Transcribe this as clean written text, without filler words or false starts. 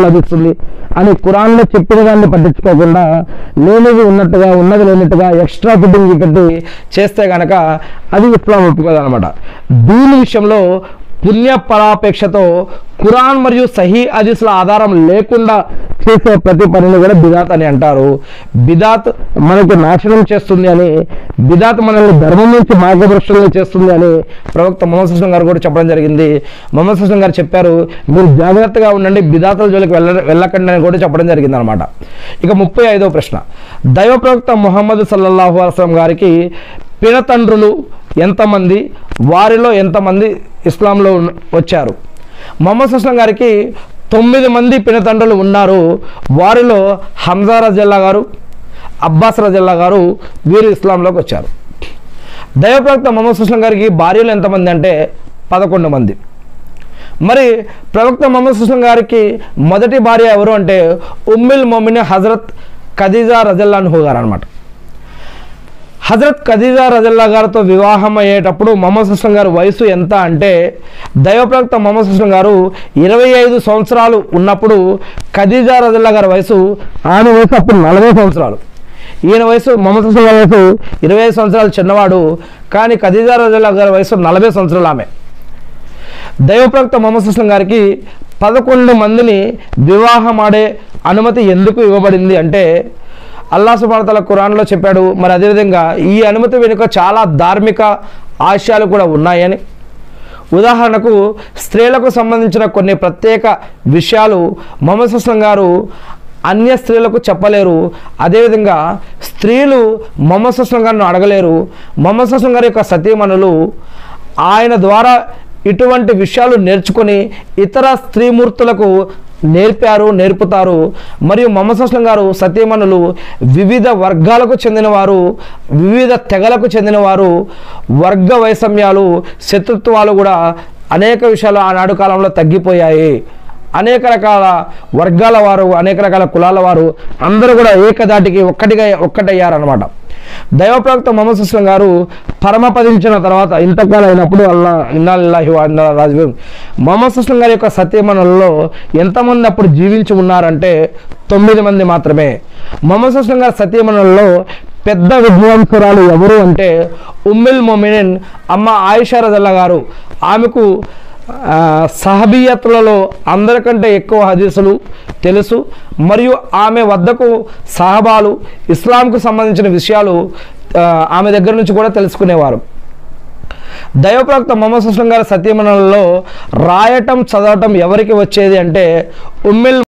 లభిస్తుంది అని ఖురాన్లో చెప్పిన దాన్ని పట్టించుకోకుండా లేనిది ఉన్నట్టుగా ఉన్నది లేనట్టుగా ఎక్స్ట్రా ఫిట్టింగ్ పెట్టి చేస్తే కనుక అది ఇస్లాం ఒప్పుకోదన్నమాట. దీని విషయంలో పుణ్య ఫలాపేక్షతో ఖురాన్ మరియు సహీ హదీసుల ఆధారం లేకుండా చేసే ప్రతి పనిని కూడా బిదాత్ అని అంటారు. బిదాత్ మనకు నాశనం చేస్తుంది అని, బిదాత్ మనల్ని ధర్మం నుంచి మార్గదర్శనం చేస్తుంది అని ప్రవక్త మొహమ్మద్ సల్లల్లాహు అలైహి వసల్లం గారు కూడా చెప్పడం జరిగింది. మొహమ్మద్ సల్లల్లాహు అలైహి వసల్లం గారు చెప్పారు, మీరు జాగ్రత్తగా ఉండండి, బిదాతుల జోలికి వెళ్ళకండి అని కూడా చెప్పడం జరిగింది అనమాట. ఇక 35వ ప్రశ్న, దైవ ప్రవక్త ముహమ్మద్ సల్లల్లాహు అలైహి వసల్లం గారికి పినతండ్రులు ఎంతమంది, వారిలో ఎంతమంది ఇస్లాంలో వచ్చారు? మొహమ్మద్ సల్లల్లాహు అలైహి వసల్లం గారికి 9 మంది పినతండ్రులు ఉన్నారు. వారిలో హంజా రజల్లాహు గారు, అబ్బాస్ రజల్లాహు గారు వీరు ఇస్లాంలోకి వచ్చారు. దైవ ప్రవక్త మొహమ్మద్ సల్లల్లాహు అలైహి వసల్లం గారికి భార్యలు ఎంతమంది అంటే 11 మంది. మరి ప్రవక్త మొహమ్మద్ సల్లల్లాహు అలైహి వసల్లం గారికి మొదటి భార్య ఎవరు అంటే ఉమ్ముల్ మొమినీన్ హజరత్ ఖదీజా రజల్లాహు అన్హా గారు అనమాట. హజరత్ ఖదీజా రజల్లాహు గారితో వివాహం అయ్యేటప్పుడు మొహమ్మద్ సల్లల్లాహు అలైహి వసల్లం గారి వయసు ఎంత అంటే దైవ ప్రవక్త మొహమ్మద్ సల్లల్లాహు అలైహి వసల్లం గారు 25 సంవత్సరాలు ఉన్నప్పుడు ఖదీజా రజల్లాహు గారి వయసు, ఆమె వయసు అప్పుడు 40 సంవత్సరాలు. ఈయన వయసు మొహమ్మద్ సల్లల్లాహు అలైహి వసల్లం వయసు 25 సంవత్సరాలు చిన్నవాడు, కానీ ఖదీజా రజల్లాహు గారి వయసు 40 సంవత్సరాలు ఆమె. దైవ ప్రవక్త మొహమ్మద్ సల్లల్లాహు అలైహి వసల్లం గారికి 11 మందిని వివాహం ఆడే అనుమతి ఎందుకు ఇవ్వబడింది అంటే అల్లాహ్ సుబ్హానహు వ తఆలా ఖురాన్లో చెప్పాడు. మరి అదేవిధంగా ఈ అనుమతి వెనుక చాలా ధార్మిక ఆశయాలు కూడా ఉన్నాయని. ఉదాహరణకు స్త్రీలకు సంబంధించిన కొన్ని ప్రత్యేక విషయాలు మొహమ్మద్ సల్లల్లాహు అలైహి వసల్లం గారు అన్య స్త్రీలకు చెప్పలేరు. అదేవిధంగా స్త్రీలు మొహమ్మద్ సల్లల్లాహు అలైహి వసల్లం గారిని అడగలేరు. మొహమ్మద్ సల్లల్లాహు అలైహి వసల్లం గారి యొక్క సతీమణులు ఆయన ద్వారా ఇటువంటి విషయాలు నేర్చుకొని ఇతర స్త్రీమూర్తులకు నేర్పుతారు. మరియు మొహమ్మద్ సల్లల్లాహు అలైహి వసల్లం గారు సతీమణులు వివిధ వర్గాలకు చెందినవారు, వివిధ తెగలకు చెందినవారు, వర్గ వైషమ్యాలు, శత్రుత్వాలు కూడా అనేక విషయాలు ఆనాడు కాలంలో తగ్గిపోయాయి. అనేక రకాల వర్గాల వారు, అనేక రకాల కులాల వారు అందరూ కూడా ఏకదాటికి ఒక్కటయ్యారనమాట. దైవ ప్రవక్త మొహమ్మద్ సల్లల్లాహు అలైహి వసల్లం గారు పరమపదించిన తర్వాత ఇంతకాలం అయినప్పుడు ఇన్నా లిల్లాహి వ ఇన్నా ఇలైహి రాజిఊన్ మొహమ్మద్ సల్లల్లాహు అలైహి వసల్లం గారి యొక్క సతీమణులలో ఎంతమంది అప్పుడు జీవించి ఉన్నారంటే 9 మంది మాత్రమే. మొహమ్మద్ సల్లల్లాహు అలైహి వసల్లం గారి సతీమణులలో పెద్ద విద్వాంసురాలు ఎవరు అంటే ఉమ్ముల్ మొమినీన్ అమ్మ ఆయిషా రజల్లాహు గారు. ఆమెకు సహబియత్లలో అందరికంటే ఎక్కువ హదీసులు తెలుసు. మరియు ఆమె వద్దకు సహబాలు ఇస్లాంకు సంబంధించిన విషయాలు ఆమె దగ్గర నుంచి కూడా తెలుసుకునేవారు. దైవ ప్రవక్త మొహమ్మద్ సల్లల్లాహు అలైహి వసల్లం గారి సతీమణులలో రాయటం చదవటం ఎవరికి వచ్చేది అంటే ఉమ్ముల్